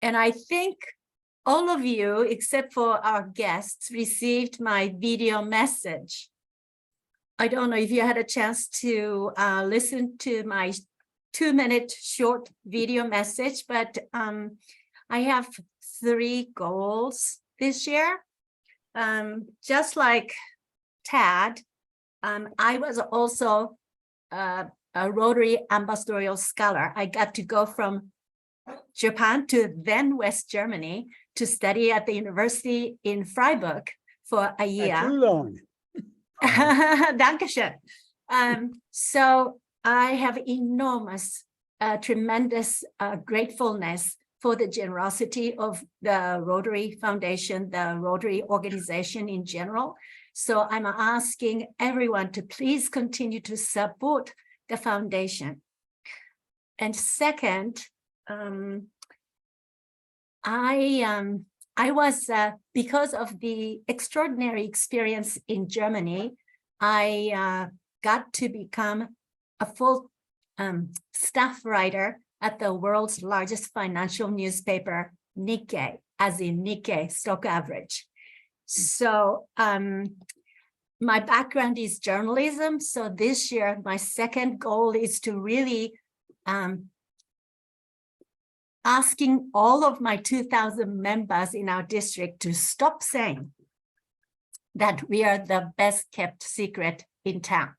And I think all of you, except for our guests, received my video message. I don't know if you had a chance to listen to my 2-minute short video message, but I have 3 goals this year. Just like Tad, I was also a Rotary Ambassadorial Scholar. I got to go from Japan to then West Germany to study at the university in Freiburg for a year. Too long. Dankeschön. So I have enormous, tremendous gratefulness for the generosity of the Rotary Foundation, the Rotary organization in general. So I'm asking everyone to please continue to support the foundation. And second, I was, because of the extraordinary experience in Germany, I got to become a full staff writer at the world's largest financial newspaper, Nikkei, as in Nikkei stock average. So my background is journalism. So this year, my second goal is to really asking all of my 2,000 members in our district to stop saying that we are the best kept secret in town.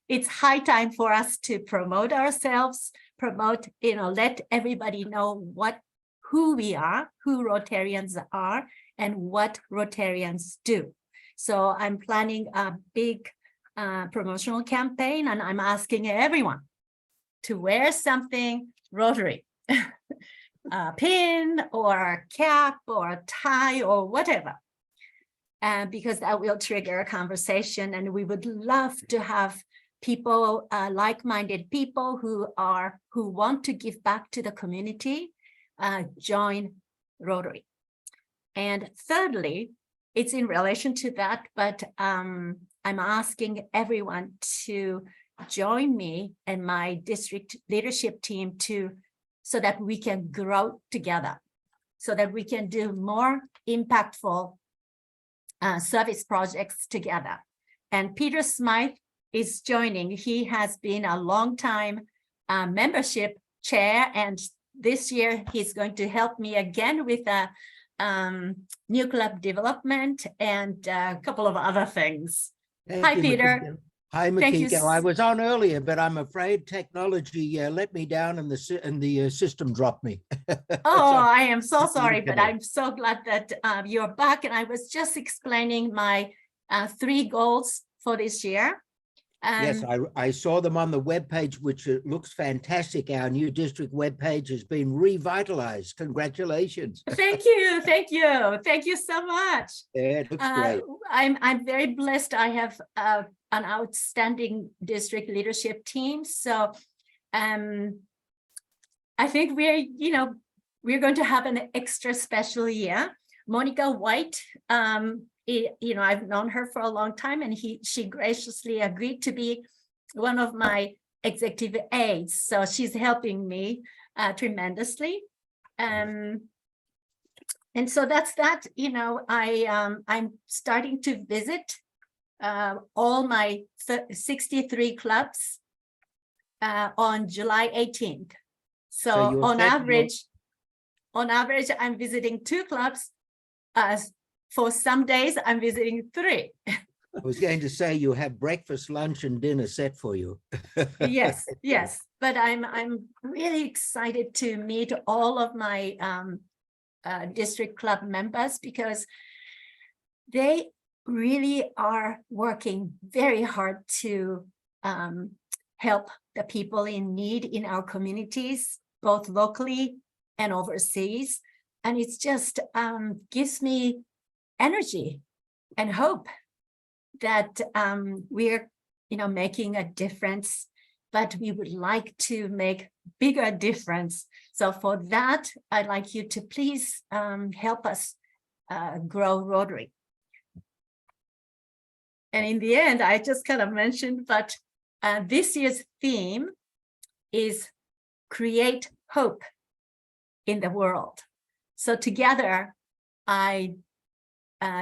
It's high time for us to promote ourselves, let everybody know who we are, who Rotarians are, and what Rotarians do. So I'm planning a big promotional campaign, and I'm asking everyone to wear something Rotary. A pin or a cap or a tie or whatever, because that will trigger a conversation, and we would love to have people, like-minded people who want to give back to the community, join Rotary. And thirdly, it's in relation to that, but I'm asking everyone to join me and my district leadership team so that we can grow together, so that we can do more impactful service projects together. And Peter Smythe is joining. He has been a long time membership chair, and this year he's going to help me again with a new club development and a couple of other things. Hi, Peter. Hi, Makiko. I was on earlier, but I'm afraid technology let me down and the system dropped me. Oh, I am so sorry, but I'm so glad that you're back. And I was just explaining my 3 goals for this year. Yes, I saw them on the webpage, which looks fantastic. Our new district webpage has been revitalized. Congratulations. Thank you. Thank you. Thank you so much. Yeah, it looks great. I'm very blessed. I have an outstanding district leadership team. So I think we're going to have an extra special year. Monica White, I've known her for a long time, and she graciously agreed to be one of my executive aides. So she's helping me tremendously. And so that's that. I'm starting to visit all my 63 clubs on July 18th. So on average, I'm visiting 2 clubs. For some days, I'm visiting 3. I was going to say you have breakfast, lunch, and dinner set for you. Yes. But I'm really excited to meet all of my district club members, because they really are working very hard to help the people in need in our communities, both locally and overseas. And it's just gives me energy and hope that we're making a difference, but we would like to make bigger difference. So for that, I'd like you to please help us grow Rotary. And in the end, I just kind of mentioned, but this year's theme is create hope in the world. So together, I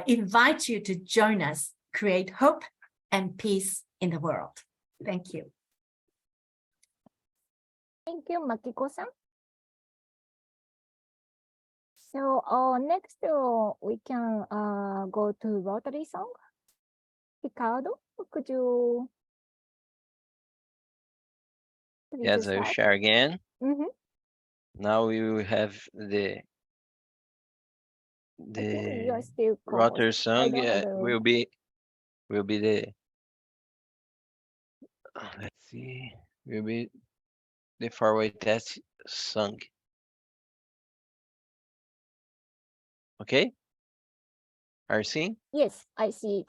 invite you to join us, create hope and peace in the world. Thank you. Thank you, Makiko-san. So next we can go to Rotary song. Ricardo, could you please Yes, I will start? share again. Mhm. Now we will have I think you are the still Rotary co-host. I song. don't know Yeah, the will be the let's see, will be the four-way test song. Okay, are you seeing? Yes, I see it.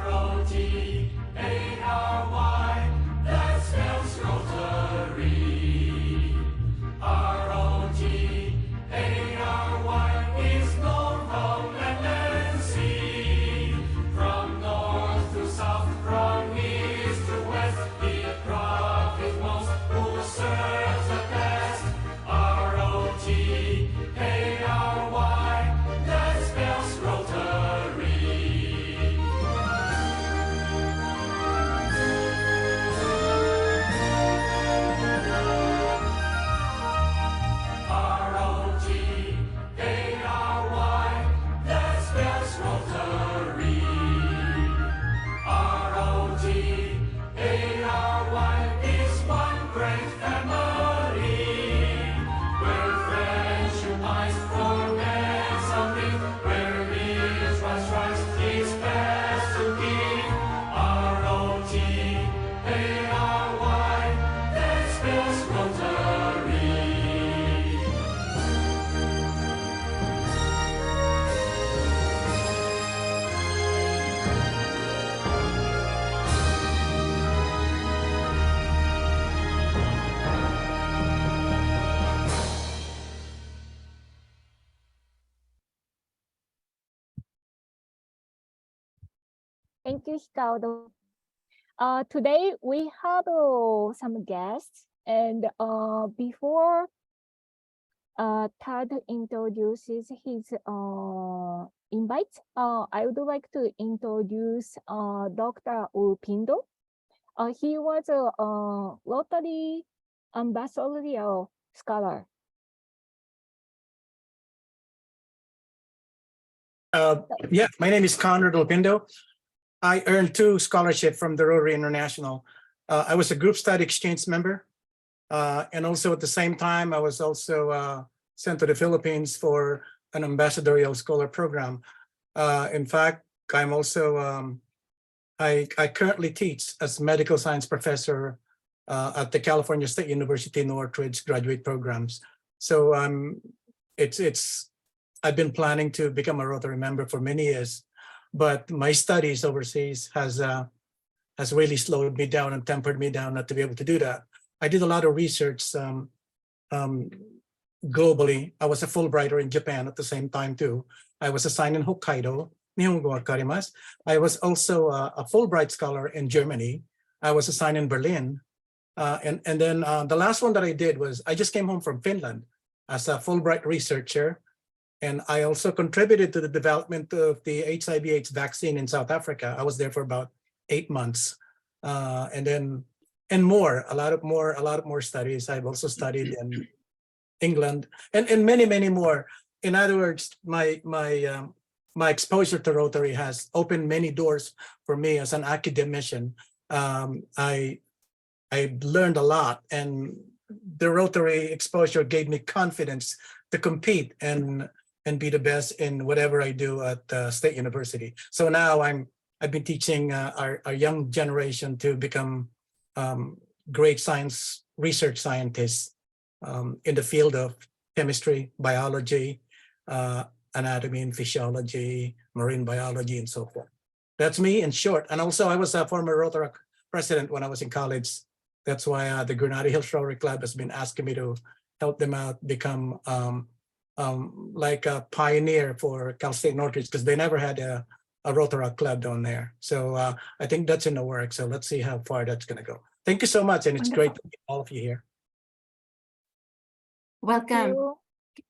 Rotary, that spells Rotary. Rotary is known from land and sea. From north to south, from east to west, it profits most who serves the best. Rotary, that spells Rotary. Rotary, that spells Rotary. Rotary is one great family, where friends unite for men's something, where meals was rice is best to give. Rotary, that spells Rotary. Thank you, Ricardo. Today we have some guests, and before Tad introduces his invite, I would like to introduce Dr. Upindo. He was a Rotary ambassadorial scholar. Yeah, my name is Conrad Lopindo. I earned 2 scholarships from the Rotary International. I was a group study exchange member. And also at the same time, I was also sent to the Philippines for an ambassadorial scholar program. In fact, I'm also, I currently teach as medical science professor at the California State University Northridge graduate programs. So I've been planning to become a Rotary member for many years, but my studies overseas has really slowed me down and tempered me down not to be able to do that. I did a lot of research globally. I was a Fulbrighter in Japan at the same time too. I was assigned in Hokkaido. Nihongo wa wakarimasu. I was also a Fulbright scholar in Germany. I was assigned in Berlin. And then the last one that I did was I just came home from Finland as a Fulbright researcher. And I also contributed to the development of the HIV/AIDS vaccine in South Africa. I was there for about 8 months. And more, a lot of more studies. I've also studied in England and many more. In other words, my exposure to Rotary has opened many doors for me as an academician. I learned a lot, and the Rotary exposure gave me confidence to compete and be the best in whatever I do at State University. So now I've been teaching our young generation to become great science research scientists in the field of chemistry, biology, anatomy and physiology, marine biology, and so forth. That's me in short. And also I was a former Rotary president when I was in college That's why the Granada Hills Rotary Club has been asking me to help them out become like a pioneer for Cal State Northridge, because they never had a Rotary club down there. So I think that's in the works. So let's see how far that's going to go. Thank you so much. And it's great to meet all of you here. Welcome. you.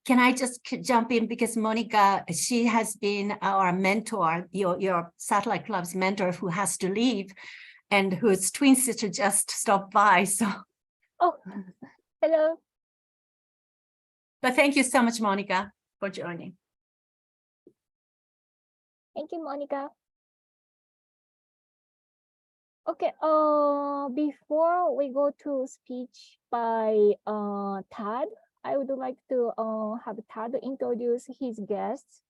Can I just jump in, because Monica, she has been our mentor, your satellite club's mentor, who has to leave, and whose twin sister just stopped by. So, Oh, hello. but thank you so much, Monica, for joining. Thank you, Monica. Okay, before we go to speech by Todd, I would like to have Todd introduce his guests.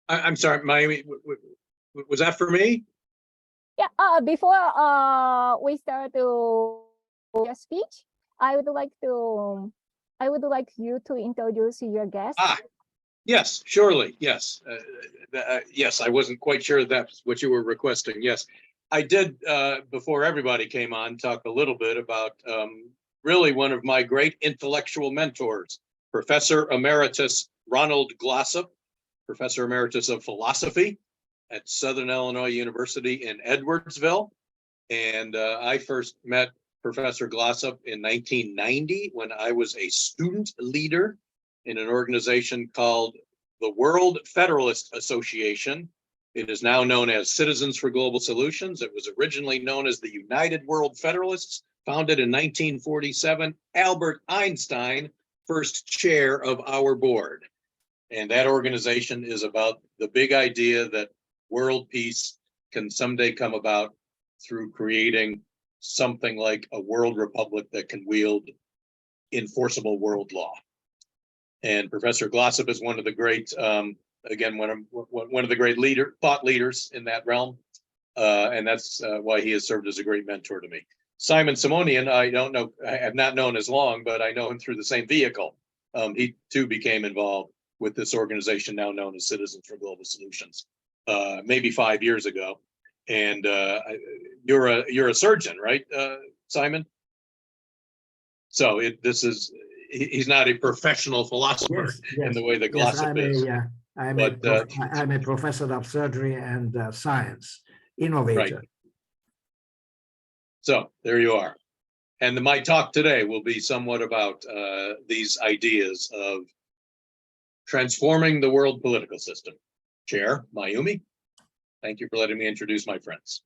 I'm sorry, Mayumi, was that for me? Yeah, before we start to your speech, I would like you to introduce your guest. Yes, surely, yes. Yes, I wasn't quite sure that's what you were requesting. Yes, I did, before everybody came on, talk a little bit about really one of my great intellectual mentors, Professor Emeritus Ronald Glossop, Professor Emeritus of Philosophy at Southern Illinois University in Edwardsville. And I first met Professor Glossop in 1990 when I was a student leader in an organization called the World Federalist Association. It is now known as Citizens for Global Solutions. It was originally known as the United World Federalists, founded in 1947. Albert Einstein, first chair of our board. And that organization is about the big idea that world peace can someday come about through creating something like a world republic that can wield enforceable world law. And Professor Glossop is one of the great, again, one of the great thought leaders in that realm. And that's why he has served as a great mentor to me. Simon Simonian, I have not known as long, but I know him through the same vehicle. He too became involved with this organization now known as Citizens for Global Solutions, maybe 5 years ago. And you're a surgeon, right, Simon? So he's not a professional philosopher in the way that Glossop is. I'm a professor of surgery and science, innovator. Right. So there you are. And my talk today will be somewhat about these ideas of transforming the world political system. Chair Mayumi, thank you for letting me introduce my friends.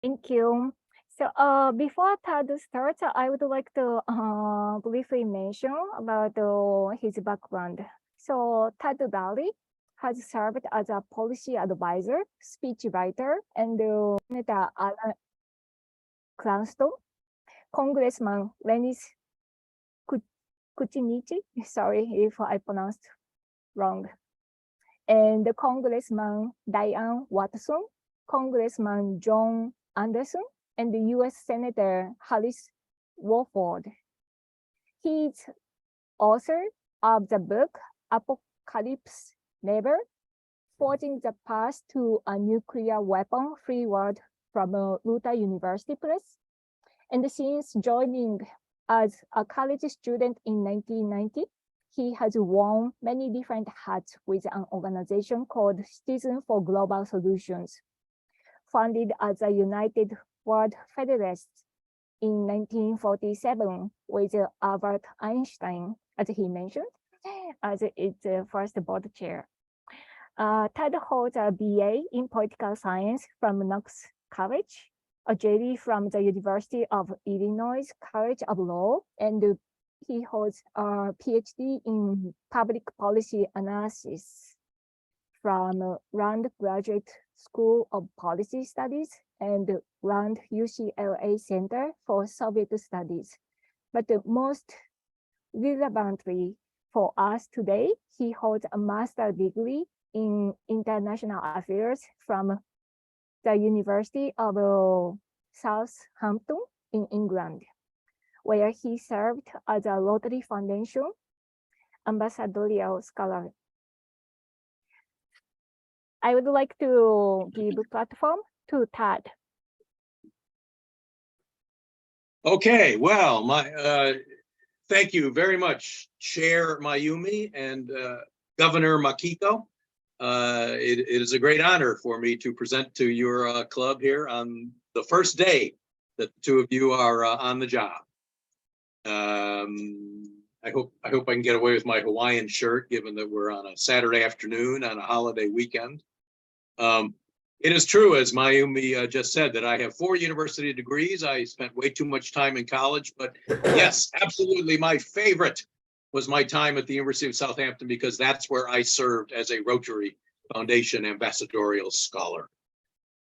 Thank you. So before Todd starts, I would like to briefly mention about his background. So Todd Daley has served as a policy advisor, speech writer, and Senator Alan Cranston, Congressman Lenis Kuchinichi, sorry if I pronounced wrong, and Congressman Diane Watson, Congressman John Anderson, and the U.S. Senator Harris Wofford. He's author of the book Apocalypse Never, Forging the Path to a Nuclear Weapon-Free World from Rotary University Press. And since joining as a college student in 1990, he has worn many different hats with an organization called Citizens for Global Solutions, founded as a United World Federalist in 1947 with Albert Einstein, as he mentioned, as its first board chair. Todd holds a BA in political science from Knox College, a JD from the University of Illinois College of Law, and he holds a PhD in public policy analysis from Rand Graduate School of Policy Studies and Rand UCLA Center for Soviet Studies. But most relevantly for us today, he holds a master's degree in international affairs from the University of Southampton in England, where he served as a Rotary Foundation ambassadorial scholar. I would like to give a platform to Todd. Okay, well, thank you very much, Chair Mayumi and Governor Makiko. It is a great honor for me to present to your club here on the first day that the two of you are on the job. I hope I can get away with my Hawaiian shirt, given that we're on a Saturday afternoon on a holiday weekend. It is true, as Mayumi just said, that I have 4 university degrees. I spent way too much time in college, but yes, absolutely, my favorite was my time at the University of Southampton, because that's where I served as a Rotary Foundation ambassadorial scholar.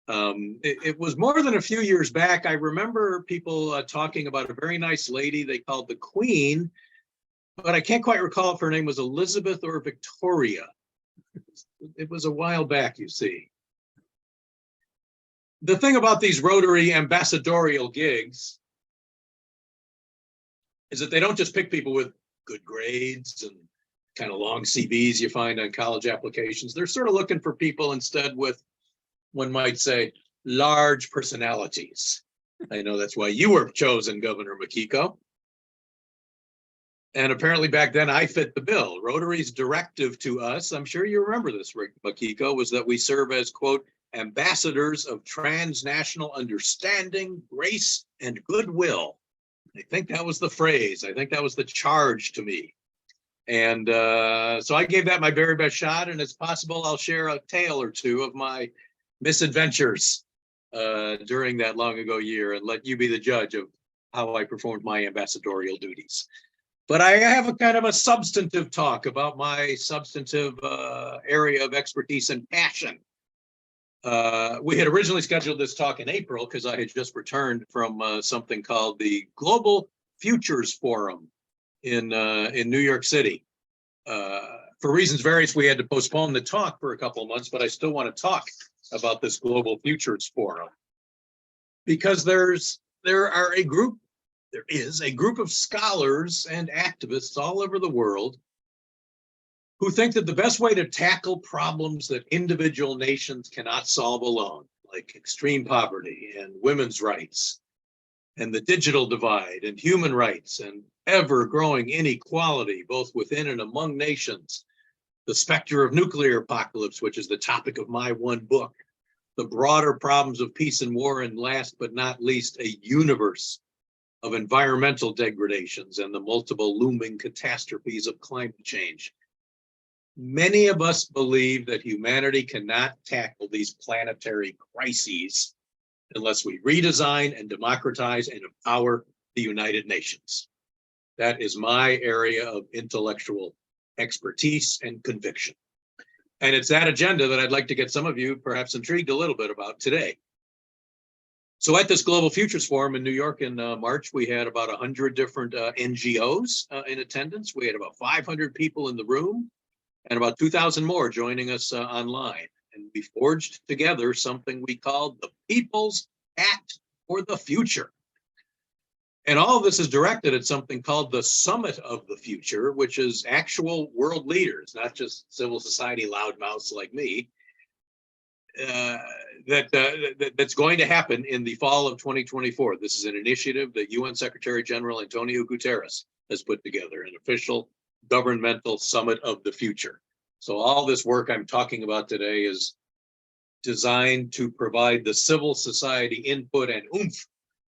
It was more than a few years back. I remember people talking about a very nice lady they called the Queen, but I can't quite recall if her name was Elizabeth or Victoria. It was a while back, you see. The thing about these Rotary ambassadorial gigs is that they don't just pick people with good grades and kind of long CVs you find on college applications. They're sort of looking for people instead with, one might say, large personalities. I know that's why you were chosen, Governor Makiko. And apparently back then I fit the bill. Rotary's directive to us, I'm sure you remember this, Rick Makiko, was that we serve as, quote, ambassadors of transnational understanding, grace, and goodwill. I think that was the phrase. I think that was the charge to me. And so I gave that my very best shot, and it's possible I'll share a tale or two of my misadventures during that long ago year and let you be the judge of how I performed my ambassadorial duties. But I have a kind of a substantive talk about my substantive area of expertise and passion. We had originally scheduled this talk in April because I had just returned from something called the Global Futures Forum in New York City. For reasons various, we had to postpone the talk for a couple of months, but I still want to talk about this Global Futures Forum because there is a group of scholars and activists all over the world who think that the best way to tackle problems that individual nations cannot solve alone, like extreme poverty and women's rights and the digital divide and human rights and ever-growing inequality, both within and among nations, the specter of nuclear apocalypse, which is the topic of my one book, the broader problems of peace and war, and last but not least, a universe of environmental degradations and the multiple looming catastrophes of climate change. Many of us believe that humanity cannot tackle these planetary crises unless we redesign and democratize and empower the United Nations. That is my area of intellectual expertise and conviction. And it's that agenda that I'd like to get some of you perhaps intrigued a little bit about today. So at this Global Futures Forum in New York in March, we had about 100 different NGOs in attendance. We had about 500 people in the room and about 2,000 more joining us online. And we forged together something we called the People's Pact for the Future. And all of this is directed at something called the Summit of the Future, which is actual world leaders, not just civil society loudmouths like me, that's going to happen in the fall of 2024. This is an initiative that UN Secretary General Antonio Guterres has put together, an official governmental summit of the future. So all this work I'm talking about today is designed to provide the civil society input and oomph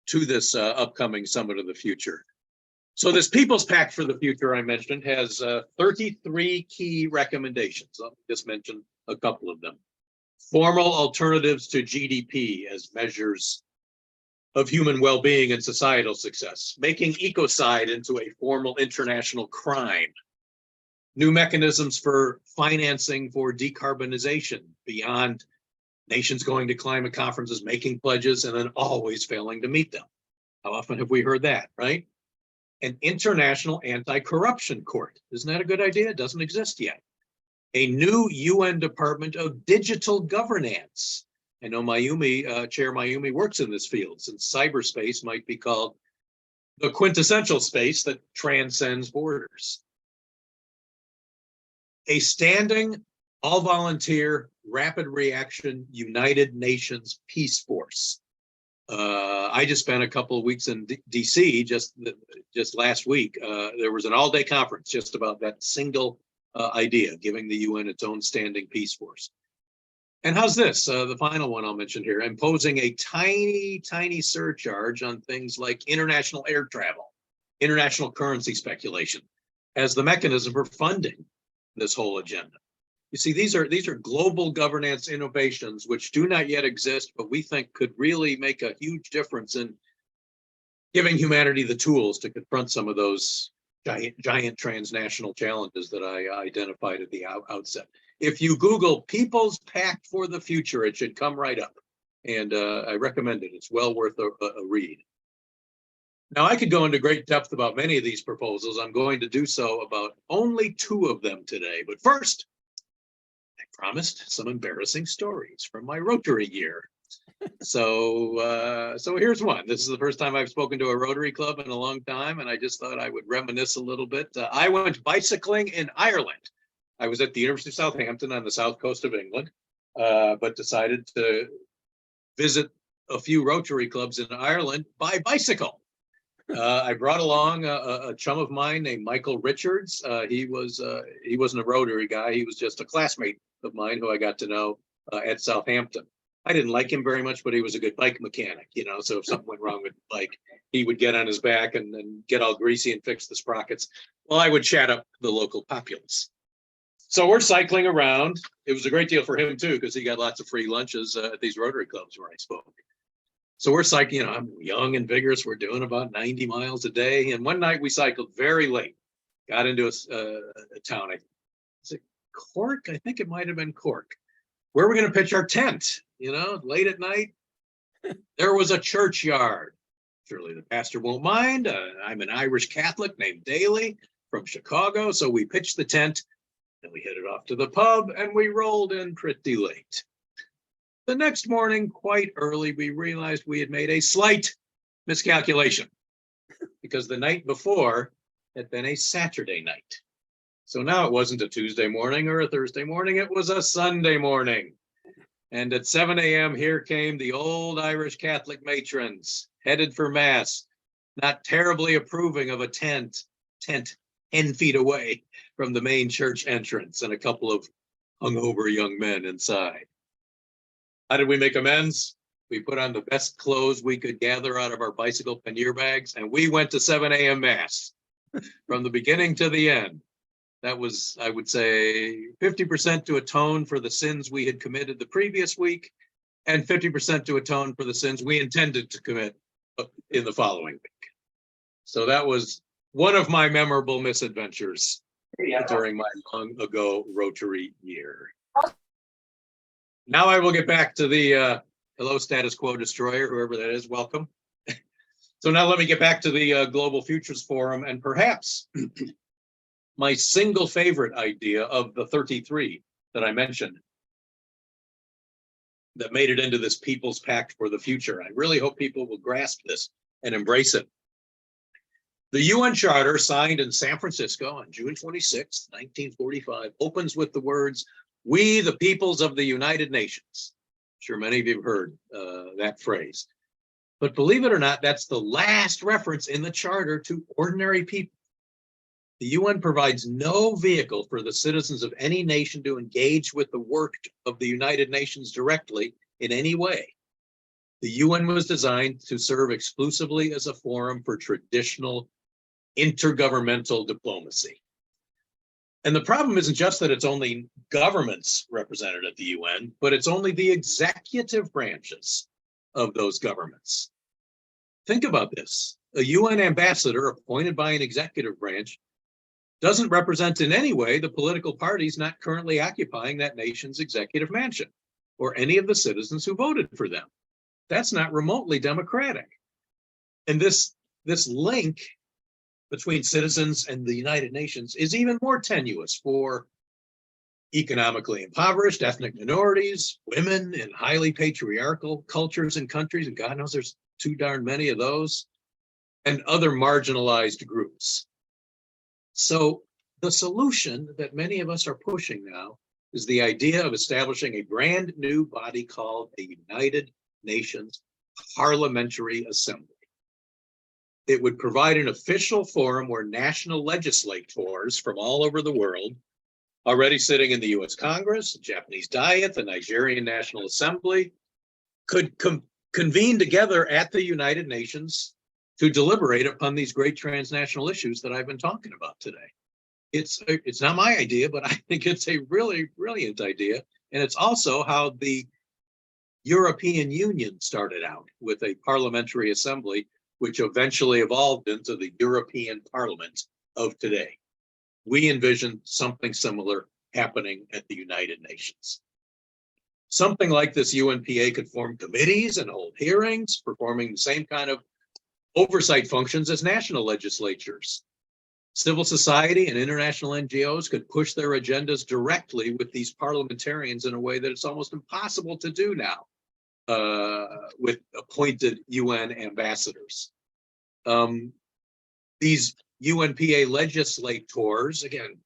to this upcoming summit of the future. So this People's Pact for the Future I mentioned has 33 key recommendations. I'll just mention a couple of them. Formal alternatives to GDP as measures of human well-being and societal success, making ecocide into a formal international crime, new mechanisms for financing for decarbonization beyond nations going to climate conferences, making pledges, and then always failing to meet them. How often have we heard that, right? An international anti-corruption court. Isn't that a good idea? It doesn't exist yet. A new UN Department of Digital Governance. I know Chair Mayumi works in this field, since cyberspace might be called the quintessential space that transcends borders. A standing, all-volunteer Rapid Reaction United Nations Peace Force. I just spent a couple of weeks in DC just last week. There was an all-day conference just about that single idea, giving the UN its own standing peace force. And how's this? The final one I'll mention here, imposing a tiny surcharge on things like international air travel, international currency speculation as the mechanism for funding this whole agenda. You see, these are global governance innovations which do not yet exist, but we think could really make a huge difference in giving humanity the tools to confront some of those giant transnational challenges that I identified at the outset. If you Google People's Pact for the Future, it should come right up. And I recommend it. It's well worth a read. Now, I could go into great depth about many of these proposals. I'm going to do so about only 2 of them today. But first, I promised some embarrassing stories from my Rotary year. So here's one. This is the first time I've spoken to a Rotary Club in a long time, and I just thought I would reminisce a little bit. I went bicycling in Ireland. I was at the University of Southampton on the south coast of England, but decided to visit a few Rotary clubs in Ireland by bicycle. I brought along a chum of mine named Michael Richards. He wasn't a Rotary guy. He was just a classmate of mine who I got to know at Southampton. I didn't like him very much, but he was a good bike mechanic, you know, so if something went wrong with the bike, he would get on his back and get all greasy and fix the sprockets. Well, I would chat up the local populace. So we're cycling around. It was a great deal for him too, because he got lots of free lunches at these Rotary clubs where I spoke. So we're cycling, you know, I'm young and vigorous. We're doing about 90 miles a day. And one night we cycled very late, got into a town. Is it Cork? I think it might have been Cork. Where are we going to pitch our tent? You know, late at night. There was a churchyard. Surely the pastor won't mind. I'm an Irish Catholic named Daley from Chicago. So we pitched the tent. And we headed off to the pub and we rolled in pretty late. The next morning, quite early, we realized we had made a slight miscalculation because the night before had been a Saturday night. So now it wasn't a Tuesday morning or a Thursday morning, it was a Sunday morning. And at 7 a.m., here came the old Irish Catholic matrons headed for Mass, not terribly approving of a tent 10 feet away from the main church entrance and a couple of hungover young men inside. How did we make amends? We put on the best clothes we could gather out of our bicycle pannier bags, and we went to 7 a.m. Mass from the beginning to the end. That was, I would say, 50% to atone for the sins we had committed the previous week, and 50% to atone for the sins we intended to commit in the following week. So that was one of my memorable misadventures during my long ago Rotary year. Now I will get back to the hello status quo destroyer, whoever that is, welcome. So now let me get back to the Global Futures Forum, and perhaps my single favorite idea of the 33 that I mentioned that made it into this People's Pact for the Future. I really hope people will grasp this and embrace it. The UN Charter, signed in San Francisco on June 26, 1945, opens with the words, "We, the peoples of the United Nations." I'm sure many of you have heard that phrase. But believe it or not, that's the last reference in the Charter to ordinary people. The UN provides no vehicle for the citizens of any nation to engage with the work of the United Nations directly in any way. The UN was designed to serve exclusively as a forum for traditional intergovernmental diplomacy. And the problem isn't just that it's only governments represented at the UN, but it's only the executive branches of those governments. Think about this. A UN ambassador appointed by an executive branch doesn't represent in any way the political parties not currently occupying that nation's executive mansion or any of the citizens who voted for them. That's not remotely democratic. And this link between citizens and the United Nations is even more tenuous for economically impoverished ethnic minorities, women in highly patriarchal cultures and countries, and God knows there's too darn many of those, and other marginalized groups. So the solution that many of us are pushing now is the idea of establishing a brand new body called a United Nations Parliamentary Assembly. It would provide an official forum where national legislators from all over the world, already sitting in the US Congress, the Japanese Diet, the Nigerian National Assembly, could convene together at the United Nations to deliberate upon these great transnational issues that I've been talking about today. It's not my idea, but I think it's a really brilliant idea. And it's also how the European Union started out, with a parliamentary assembly, which eventually evolved into the European Parliament of today. We envision something similar happening at the United Nations. Something like this UNPA could form committees and hold hearings, performing the same kind of oversight functions as national legislatures. Civil society and international NGOs could push their agendas directly with these parliamentarians in a way that it's almost impossible to do now with appointed UN ambassadors. These UNPA legislators, again,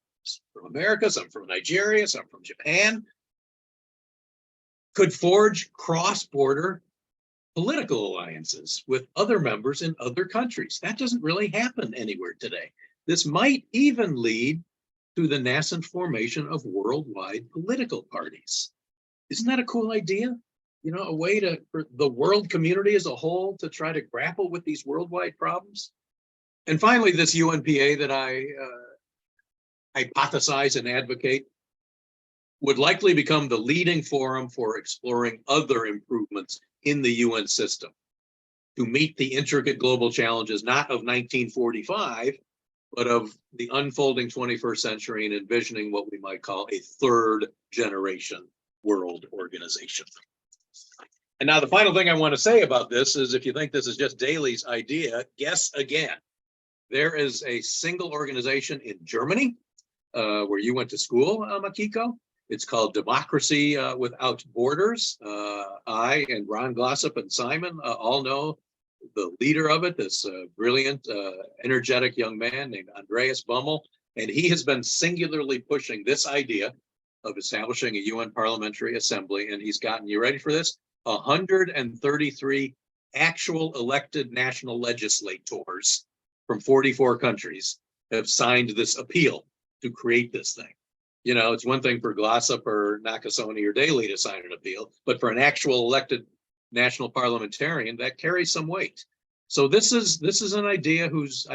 from America, some from Nigeria, some from Japan, could forge cross-border political alliances with other members in other countries. That doesn't really happen anywhere today. This might even lead to the nascent formation of worldwide political parties. Isn't that a cool idea? You know, a way for the world community as a whole to try to grapple with these worldwide problems. And finally, this UNPA that I hypothesize and advocate would likely become the leading forum for exploring other improvements in the UN system to meet the intricate global challenges, not of 1945, but of the unfolding 21st century, and envisioning what we might call a third generation world organization. And now the final thing I want to say about this is, if you think this is just Daley's idea, guess again. There is a single organization in Germany where you went to school, Makiko. It's called Democracy Without Borders. I and Ron Glossop and Simon all know the leader of it, this brilliant, energetic young man named Andreas Bummel. And he has been singularly pushing this idea of establishing a UN Parliamentary Assembly. And he's gotten, you ready for this? 133 actual elected national legislators from 44 countries have signed this appeal to create this thing. You know, it's one thing for Glossop or Nakasone or Daley to sign an appeal, but for an actual elected national parliamentarian, that carries some weight. So this is an idea whose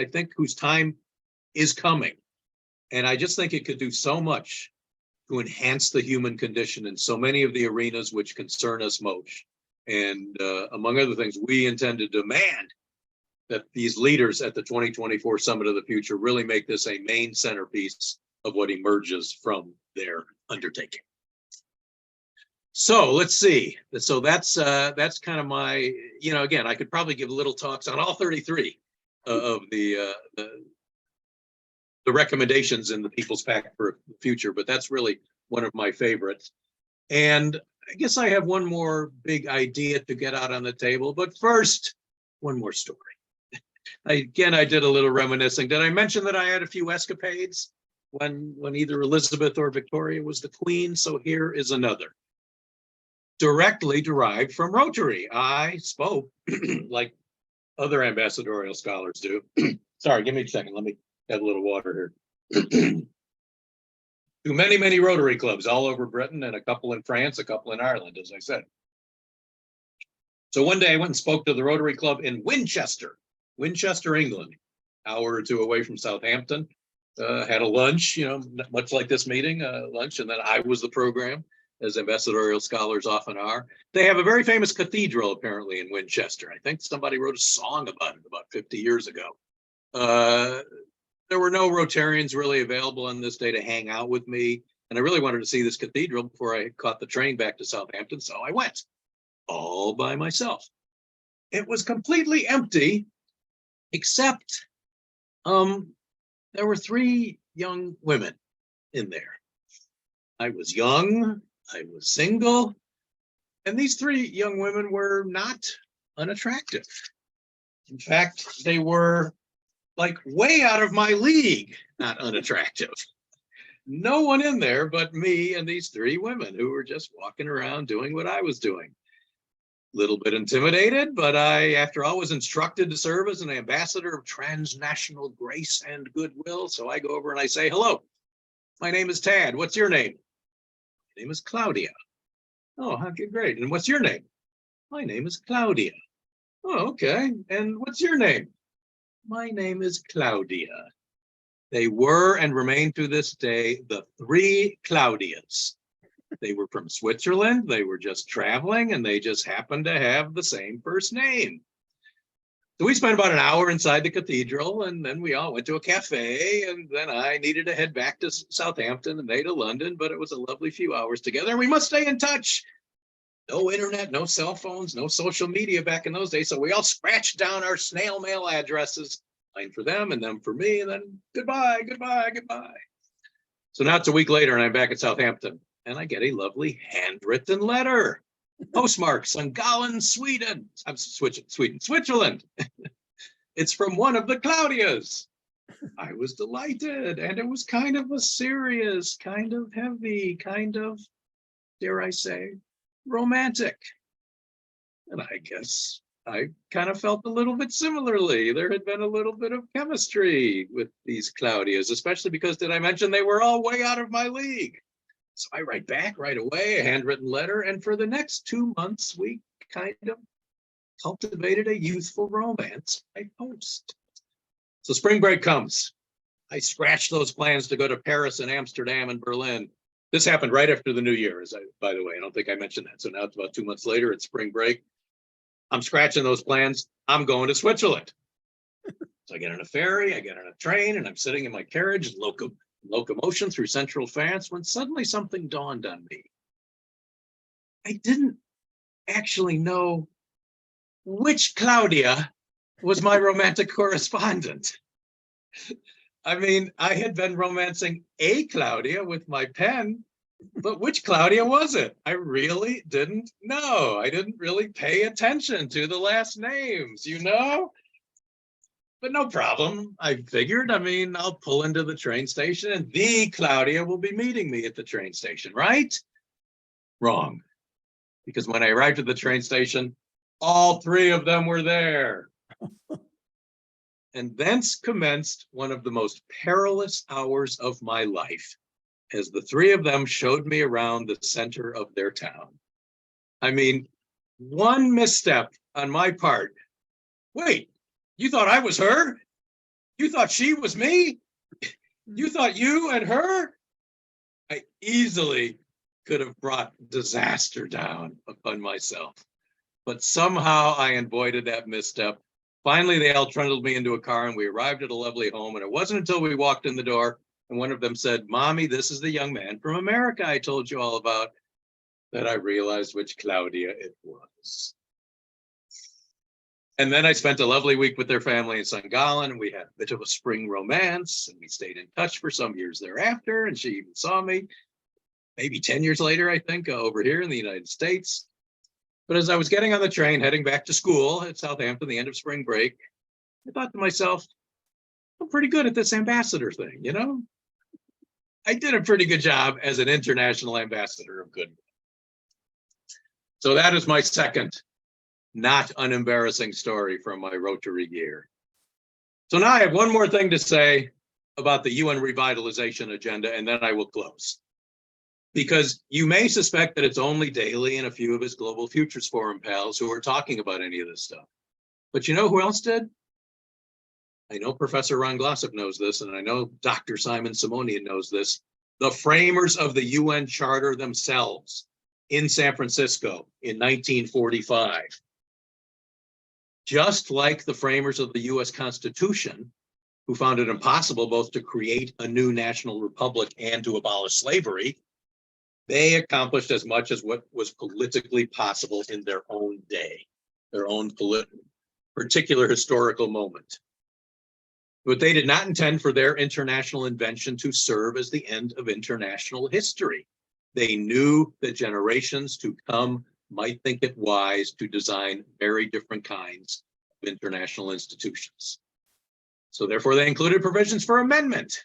time is coming. And I just think it could do so much to enhance the human condition in so many of the arenas which concern us most. And among other things, we intend to demand that these leaders at the 2024 Summit of the Future really make this a main centerpiece of what emerges from their undertaking. So let's see. So that's kind of my, you know, again, I could probably give little talks on all 33 of the recommendations in the People's Pact for the Future, but that's really one of my favorites. And I guess I have one more big idea to get out on the table, but first, one more story. Again, I did a little reminiscing. Did I mention that I had a few escapades when either Elizabeth or Victoria was the queen? So here is another. Directly derived from Rotary. I spoke, like other ambassadorial scholars do. Sorry, give me a second. Let me have a little water here. To many, many Rotary clubs all over Britain, and a couple in France, a couple in Ireland, as I said. So one day I went and spoke to the Rotary Club in Winchester, England, hour or two away from Southampton. Had a lunch, you know, much like this meeting, lunch, and then I was the program, as ambassadorial scholars often are. They have a very famous cathedral, apparently, in Winchester. I think somebody wrote a song about it about 50 years ago. There were no Rotarians really available on this day to hang out with me, and I really wanted to see this cathedral before I caught the train back to Southampton, so I went, all by myself. It was completely empty, except there were 3 young women in there. I was young, I was single, and these 3 young women were not unattractive. In fact, they were like way out of my league, not unattractive. No one in there but me and these three women who were just walking around doing what I was doing. Little bit intimidated, but I, after all, was instructed to serve as an ambassador of transnational grace and goodwill. So I go over and I say, hello, my name is Tad. What's your name? My name is Claudia. Oh, okay, great. And what's your name? My name is Claudia. Oh, okay. And what's your name? My name is Claudia. They were and remain to this day the three Claudias. They were from Switzerland. They were just traveling and they just happened to have the same first name. So we spent about an hour inside the cathedral and then we all went to a cafe and then I needed to head back to Southampton and they to London, but it was a lovely few hours together and we must stay in touch. No internet, no cell phones, no social media back in those days. So we all scratched down our snail mail addresses, mine for them and them for me, and then goodbye, goodbye, goodbye. So now it's a week later and I'm back at Southampton and I get a lovely handwritten letter. Postmark, St. Gallen, Sweden. I'm Switzerland. It's from one of the Claudias. I was delighted and it was kind of a serious, kind of heavy, kind of, dare I say, romantic. And I guess I kind of felt a little bit similarly. There had been a little bit of chemistry with these Claudias, especially because, did I mention they were all way out of my league? So I write back right away, a handwritten letter. And for the next 2 months, we kind of cultivated a youthful romance by post. So spring break comes. I scratched those plans to go to Paris and Amsterdam and Berlin. This happened right after the new year, by the way, I don't think I mentioned that. So now it's about 2 months later, it's spring break. I'm scratching those plans. I'm going to Switzerland. So I get on a ferry, I get on a train, and I'm sitting in my carriage, locomotion through central France, when suddenly something dawned on me. I didn't actually know which Claudia was my romantic correspondent. I mean, I had been romancing a Claudia with my pen, but which Claudia was it? I really didn't know. I didn't really pay attention to the last names, you know? But no problem. I figured, I mean, I'll pull into the train station and the Claudia will be meeting me at the train station, right? Wrong. Because when I arrived at the train station, all three of them were there. And thence commenced one of the most perilous hours of my life, as the three of them showed me around the center of their town. I mean, one misstep on my part. Wait, you thought I was her? You thought she was me? You thought you and her? I easily could have brought disaster down upon myself. But somehow I avoided that misstep. Finally, they all trundled me into a car and we arrived at a lovely home. And it wasn't until we walked in the door and one of them said, "Mommy, this is the young man from America I told you all about," that I realized which Claudia it was. And then I spent a lovely week with their family in St. Gallen, and we had a bit of a spring romance, and we stayed in touch for some years thereafter. And she even saw me maybe 10 years later, I think, over here in the United States. But as I was getting on the train, heading back to school at Southampton, the end of spring break, I thought to myself, I'm pretty good at this ambassador thing, you know? I did a pretty good job as an international ambassador of goodwill. So that is my second not unembarrassing story from my Rotary year. So now I have one more thing to say about the UN revitalization agenda, and then I will close. Because you may suspect that it's only Daley and a few of his Global Futures Forum pals who are talking about any of this stuff. But you know who else did? I know Professor Ron Glossop knows this, and I know Dr. Simon Simonian knows this. The framers of the UN Charter themselves in San Francisco in 1945. Just like the framers of the US Constitution, who found it impossible both to create a new national republic and to abolish slavery, they accomplished as much as what was politically possible in their own day, their own particular historical moment. But they did not intend for their international invention to serve as the end of international history. They knew that generations to come might think it wise to design very different kinds of international institutions. So therefore, they included provisions for amendment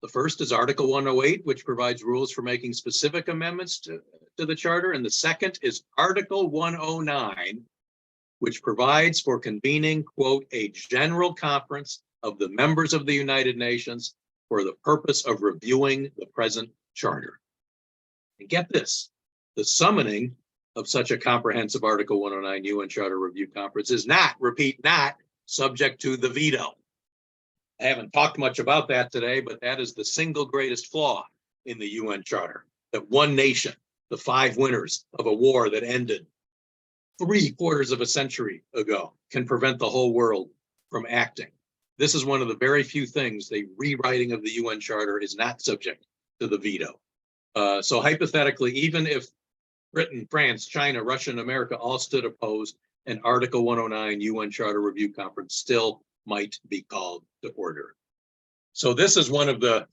The first is Article 108, which provides rules for making specific amendments to the charter. And the second is Article 109, which provides for convening, quote, a general conference of the members of the United Nations for the purpose of reviewing the present charter. And get this, the summoning of such a comprehensive Article 109 UN Charter Review Conference is not, repeat, not subject to the veto. I haven't talked much about that today, but that is the single greatest flaw in the UN Charter, that one nation, the 5 winners of a war that ended 3/4 of a century ago, can prevent the whole world from acting. This is one of the very few things the rewriting of the UN Charter is not subject to the veto. So hypothetically, even if Britain, France, China, Russia, and America all stood opposed, an Article 109 UN Charter Review Conference still might be called to order. So this is one of the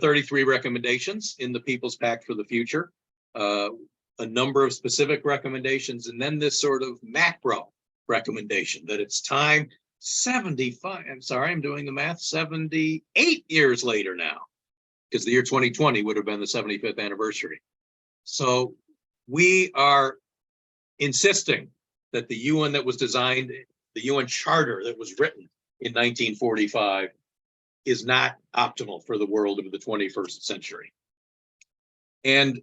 33 recommendations in the People's Pact for the Future. A number of specific recommendations, and then this sort of macro recommendation that it's time 75, I'm sorry, I'm doing the math, 78 years later now, because the year 2020 would have been the 75th anniversary. So we are insisting that the UN that was designed, the UN Charter that was written in 1945 is not optimal for the world of the 21st century. And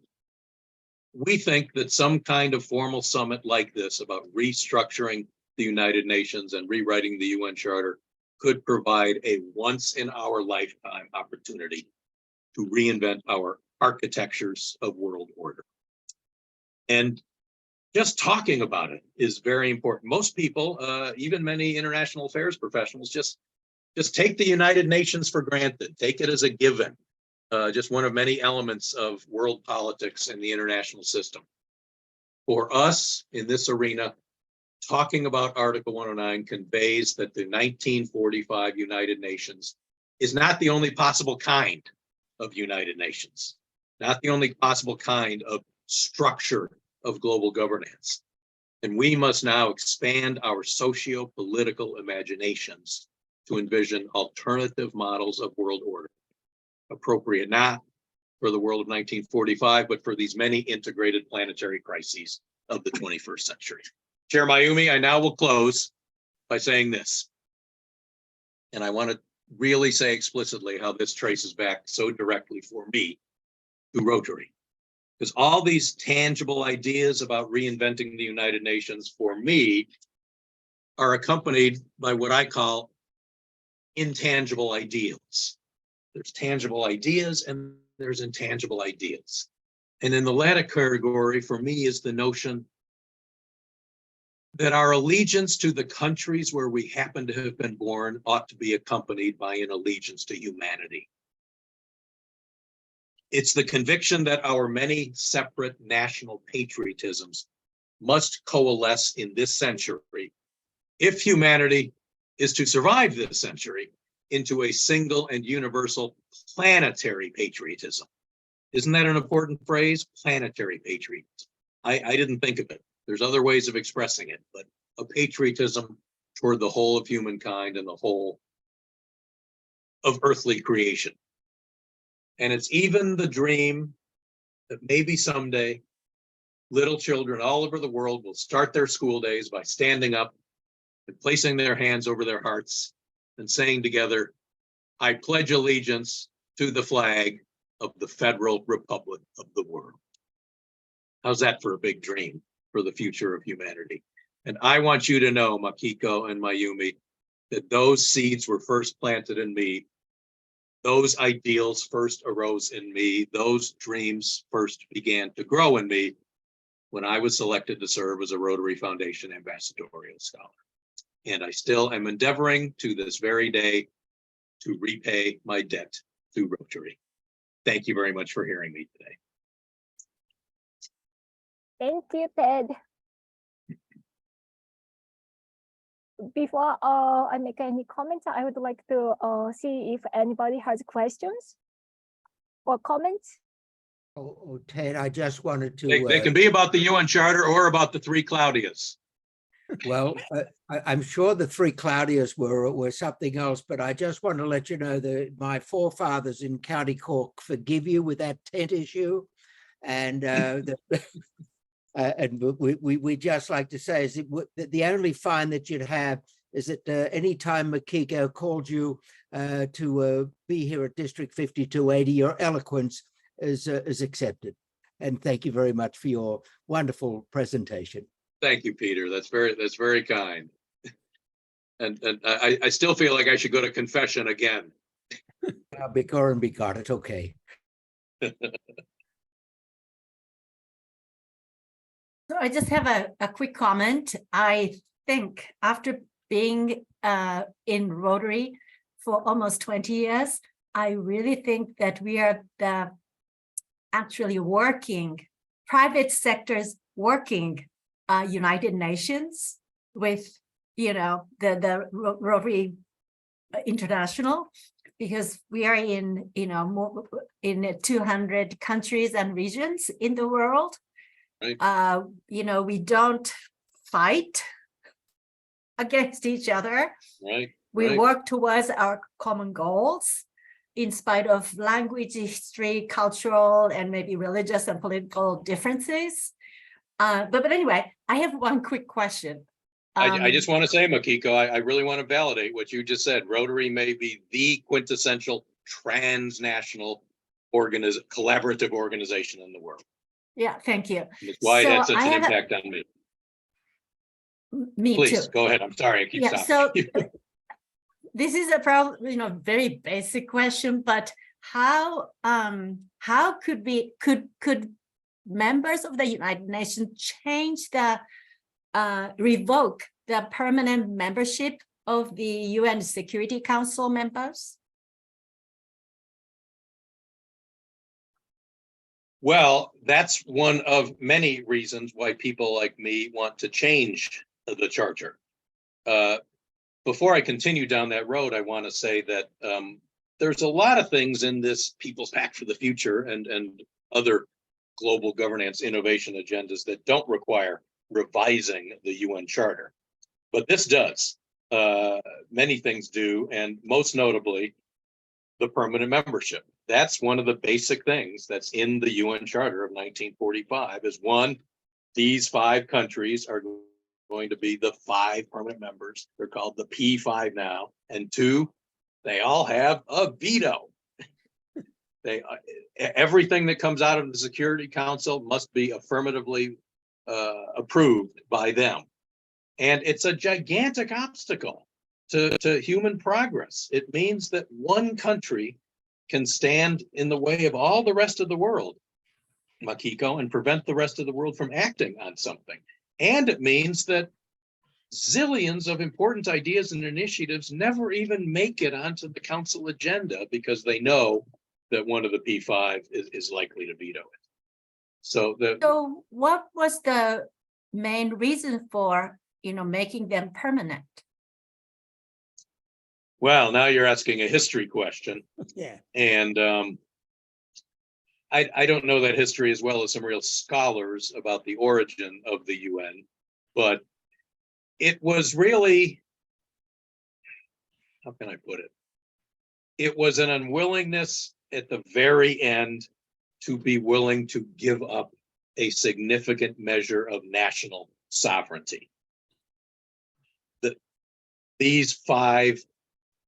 we think that some kind of formal summit like this about restructuring the United Nations and rewriting the UN Charter could provide a once in our lifetime opportunity to reinvent our architectures of world order. And just talking about it is very important. Most people, even many international affairs professionals, just take the United Nations for granted, take it as a given, just one of many elements of world politics and the international system. For us in this arena, talking about Article 109 conveys that the 1945 United Nations is not the only possible kind of United Nations, not the only possible kind of structure of global governance. And we must now expand our socio-political imaginations to envision alternative models of world order, appropriate not for the world of 1945, but for these many integrated planetary crises of the 21st century. Chair Mayumi, I now will close by saying this. And I want to really say explicitly how this traces back so directly for me to Rotary. Because all these tangible ideas about reinventing the United Nations for me are accompanied by what I call intangible ideals. There's tangible ideas and there's intangible ideals. And in the latter category for me is the notion that our allegiance to the countries where we happen to have been born ought to be accompanied by an allegiance to humanity. It's the conviction that our many separate national patriotisms must coalesce in this century if humanity is to survive this century into a single and universal planetary patriotism. Isn't that an important phrase? Planetary patriotism. I didn't think of it. There's other ways of expressing it, but a patriotism toward the whole of humankind and the whole of earthly creation. And it's even the dream that maybe someday little children all over the world will start their school days by standing up and placing their hands over their hearts and saying together, I pledge allegiance to the flag of the Federal Republic of the world. How's that for a big dream for the future of humanity? And I want you to know, Makiko and Mayumi, that those seeds were first planted in me. Those ideals first arose in me. Those dreams first began to grow in me when I was selected to serve as a Rotary Foundation ambassadorial scholar. And I still am endeavoring to this very day to repay my debt to Rotary. Thank you very much for hearing me today. Thank you, Ted. Before I make any comments, I would like to see if anybody has questions or comments. Oh, Ted, I just wanted to. They can be about the UN Charter or about the three Claudias. Well, I'm sure the three Claudias were something else, but I just want to let you know that my forefathers in County Cork forgive you with that tent issue. And and we just like to say is that the only fine that you'd have is that anytime Makiko called you to be here at District 5280, your eloquence is accepted. And thank you very much for your wonderful presentation. Thank you, Peter. That's very kind. And I still feel like I should go to confession again. Be gone and be gone. It's okay. So I just have a quick comment. I think after being in Rotary for almost 20 years, I really think that we are the actually working, private sectors working United Nations with, the Rotary International, because we are in, more in 200 countries and regions in the world. Right. We don't fight against each other. Right. We right. work towards our common goals in spite of language, history, cultural, and maybe religious and political differences. But anyway, I have one quick question. I just want to say, Makiko, I really want to validate what you just said. Rotary may be the quintessential transnational collaborative organization in the world. Yeah, thank you. That's why it So had such I an have impact on me. Me Please too. go ahead. I'm sorry, I keep Yeah, stopping. so this is a problem, very basic question, but how could members of the United Nations change the revoke the permanent membership of the UN Security Council members? Well, that's one of many reasons why people like me want to change the charter. Before I continue down that road, I want to say that there's a lot of things in this People's Pact for the Future and other global governance innovation agendas that don't require revising the UN Charter. But this does. Many things do, and most notably, the permanent membership. That's one of the basic things that's in the UN Charter of 1945 is one, these 5 countries are going to be the 5 permanent members. They're called the P5 now. And 2, they all have a veto. Everything that comes out of the Security Council must be affirmatively approved by them. And it's a gigantic obstacle to human progress. It means that one country can stand in the way of all the rest of the world, Makiko, and prevent the rest of the world from acting on something. And it means that zillions of important ideas and initiatives never even make it onto the council agenda because they know that one of the P5 is likely to veto it. So what was the main reason for making them permanent? Well, now you're asking a history question. Yeah. And I don't know that history as well as some real scholars about the origin of the UN, but it was really, how can I put it? It was an unwillingness at the very end to be willing to give up a significant measure of national sovereignty. These 5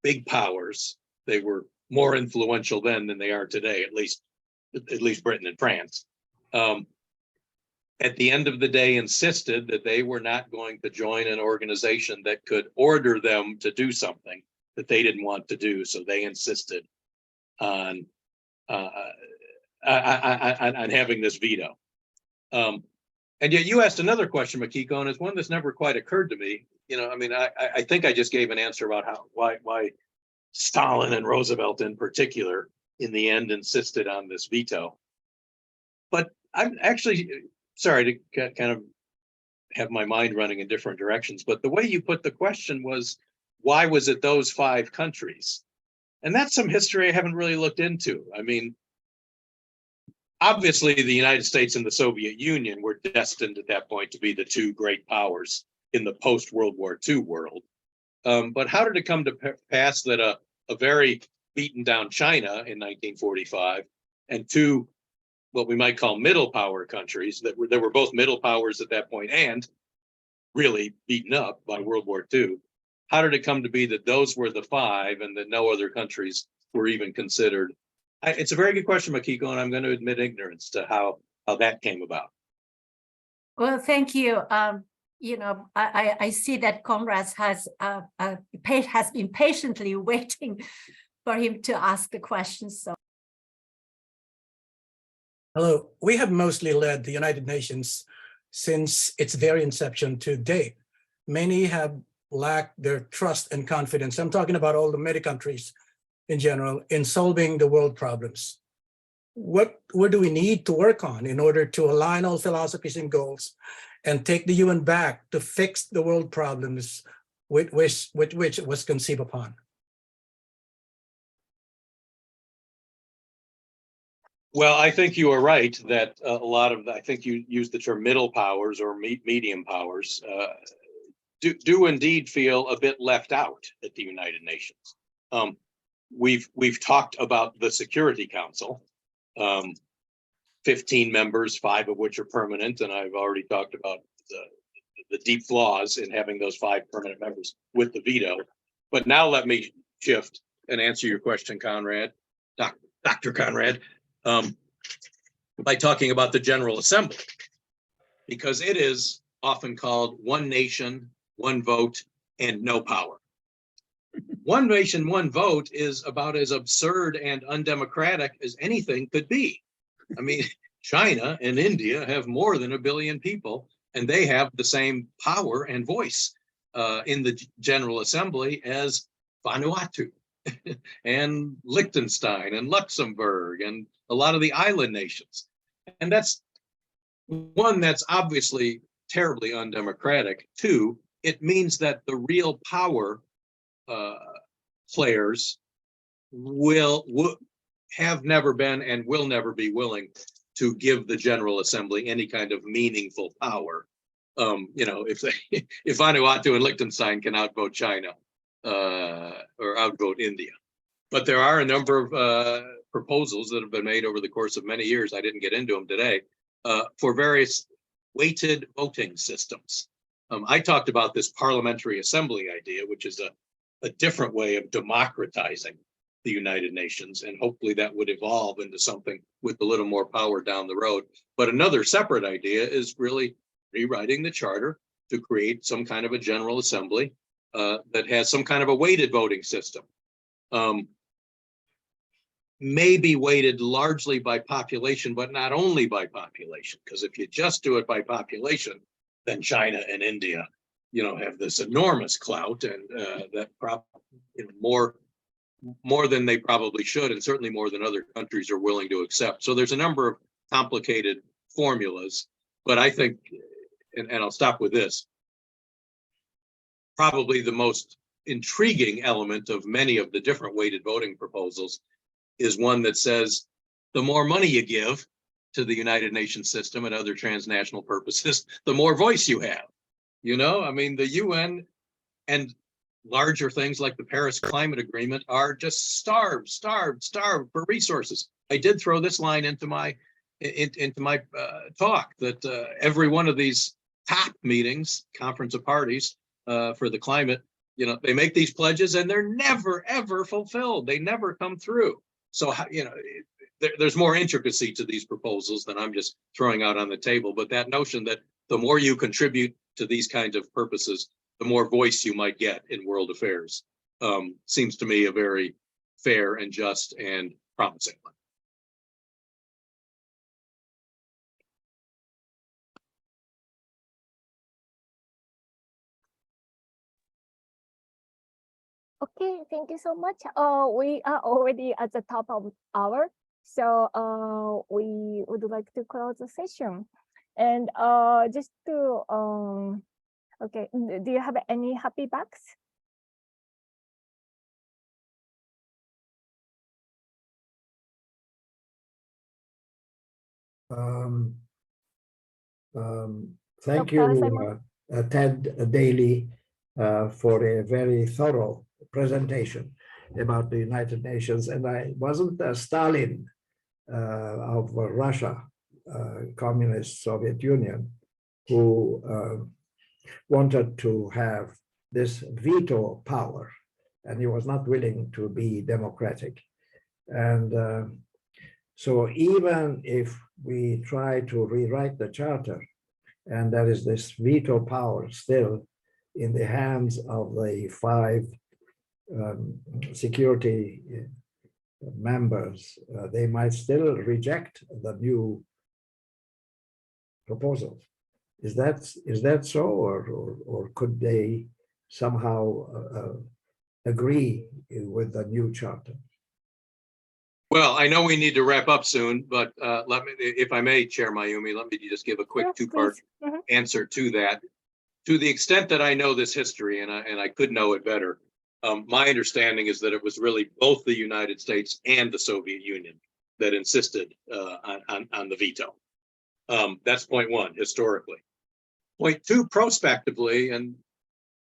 big powers, they were more influential then than they are today, at least Britain and France, at the end of the day insisted that they were not going to join an organization that could order them to do something that they didn't want to do. So they insisted on having this veto. And yet you asked another question, Makiko, and it's one that's never quite occurred to me. I think I just gave an answer about why Stalin and Roosevelt in particular, in the end, insisted on this veto. But I'm actually sorry to kind of have my mind running in different directions, but the way you put the question was, why was it those 5 countries? And that's some history I haven't really looked into. I mean, obviously the United States and the Soviet Union were destined at that point to be the 2 great powers in the post-World War II world. But how did it come to pass that a very beaten down China in 1945 and two, what we might call middle power countries that were both middle powers at that point and really beaten up by World War II. How did it come to be that those were the five and that no other countries were even considered? It's a very good question, Makiko, and I'm going to admit ignorance to how that came about. Well, thank you. You know, I see that Conrad has been patiently waiting for him to ask the question. So, Hello, we have mostly led the United Nations since its very inception to date. Many have lacked their trust and confidence. I'm talking about all the many countries in general in solving the world problems. What do we need to work on in order to align all philosophies and goals and take the UN back to fix the world problems with which it was conceived upon? Well, I think you are right that a lot of, I think you used the term middle powers or medium powers, do indeed feel a bit left out at the United Nations. We've talked about the Security Council, 15 members, 5 of which are permanent, and I've already talked about the deep flaws in having those 5 permanent members with the veto. But now let me shift and answer your question, Conrad, Dr. Conrad, by talking about the General Assembly, because it is often called one nation, one vote, and no power. One nation, one vote is about as absurd and undemocratic as anything could be. I mean, China and India have more than 1 billion people, and they have the same power and voice in the General Assembly as Vanuatu and Liechtenstein and Luxembourg and a lot of the island nations. And that's one, that's obviously terribly undemocratic. 2, it means that the real power players have never been and will never be willing to give the General Assembly any kind of meaningful power. You know, if Vanuatu and Liechtenstein can outvote China or outvote India. But there are a number of proposals that have been made over the course of many years, I didn't get into them today, for various weighted voting systems. I talked about this parliamentary assembly idea, which is a different way of democratizing the United Nations, and hopefully that would evolve into something with a little more power down the road. But another separate idea is really rewriting the charter to create some kind of a General Assembly that has some kind of a weighted voting system. Maybe weighted largely by population, but not only by population, because if you just do it by population, then China and India, you know, have this enormous clout, and that more than they probably should, and certainly more than other countries are willing to accept. So there's a number of complicated formulas, but I think, and I'll stop with this, probably the most intriguing element of many of the different weighted voting proposals is one that says the more money you give to the United Nations system and other transnational purposes, the more voice you have. You know, I mean, the UN and larger things like the Paris Climate Agreement are just starved for resources. I did throw this line into my talk that every one of these top meetings, conference of parties for the climate, you know, they make these pledges and they're never, ever fulfilled. They never come through. So, you know, there's more intricacy to these proposals than I'm just throwing out on the table. But that notion that the more you contribute to these kinds of purposes, the more voice you might get in world affairs seems to me a very fair and just and promising one. Okay, thank you so much. We are already at the top of hour, so we would like to close the session. And just to okay, do you have any happy bugs? Thank Dr. you. Simon? Ted Daley for a very thorough presentation about the United Nations. And I wasn't Stalin of Russia, communist Soviet Union, who wanted to have this veto power, and he was not willing to be democratic. And so even if we try to rewrite the charter, and there is this veto power still in the hands of the 5 security members, they might still reject the new proposals. Is that so, or could they somehow agree with the new charter? Well, I know we need to wrap up soon, but let me, if I may, Chair Mayumi, let me just give a quick Yeah, two-part please. answer to that. To the extent that I know this history, and I could know it better, my understanding is that it was really both the United States and the Soviet Union that insisted on the veto. That's point one, historically. Point two, prospectively, and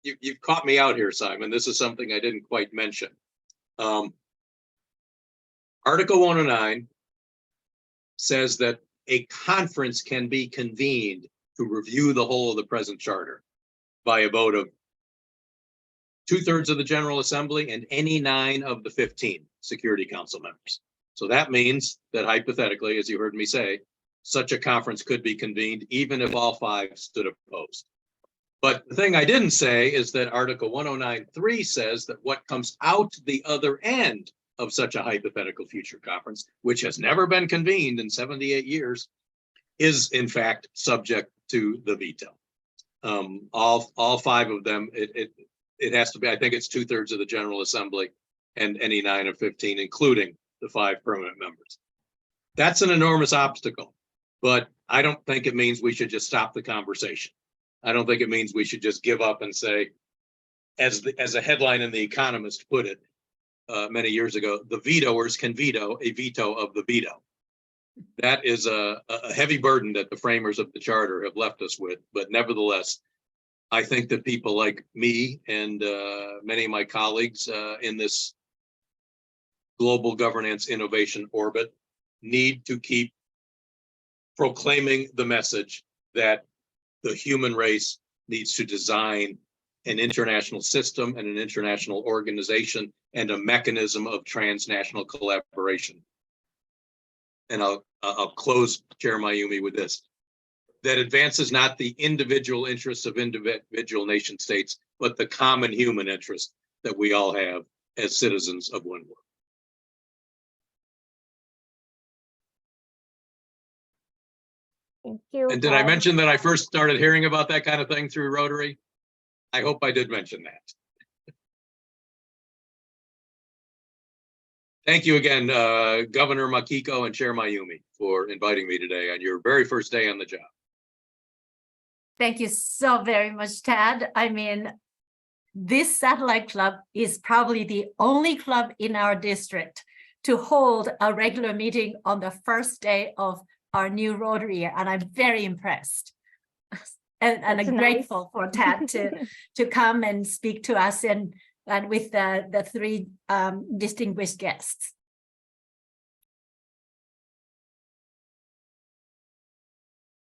you've caught me out here, Simon. This is something I didn't quite mention. Article 109 says that a conference can be convened to review the whole of the present charter by a vote of 2/3 of the General Assembly and any 9 of the 15 Security Council members. So that means that hypothetically, as you heard me say, such a conference could be convened even if all 5 stood opposed. But the thing I didn't say is that Article 109.3 says that what comes out the other end of such a hypothetical future conference, which has never been convened in 78 years, is in fact subject to the veto. All 5 of them, it has to be, I think it's 2/3 of the General Assembly and any 9 of 15, including the 5 permanent members. That's an enormous obstacle, but I don't think it means we should just stop the conversation. I don't think it means we should just give up and say, as a headline in The Economist put it many years ago, the vetoers can veto a veto of the veto. That is a heavy burden that the framers of the charter have left us with, but nevertheless, I think that people like me and many of my colleagues in this global governance innovation orbit need to keep proclaiming the message that the human race needs to design an international system and an international organization and a mechanism of transnational collaboration. And I'll close, Chair Mayumi, with this: that advances not the individual interests of individual nation states, but the common human interest that we all have as citizens of one world. Thank you. And did I mention that I first started hearing about that kind of thing through Rotary? I hope I did mention that. Thank you again, Governor Makiko and Chair Mayumi, for inviting me today on your very first day on the job. Thank you so very much, Ted. I mean, this satellite club is probably the only club in our district to hold a regular meeting on the first day of our new Rotary year, and I'm very impressed. And I'm That's grateful nice. for Ted to come and speak to us and with the 3 distinguished guests.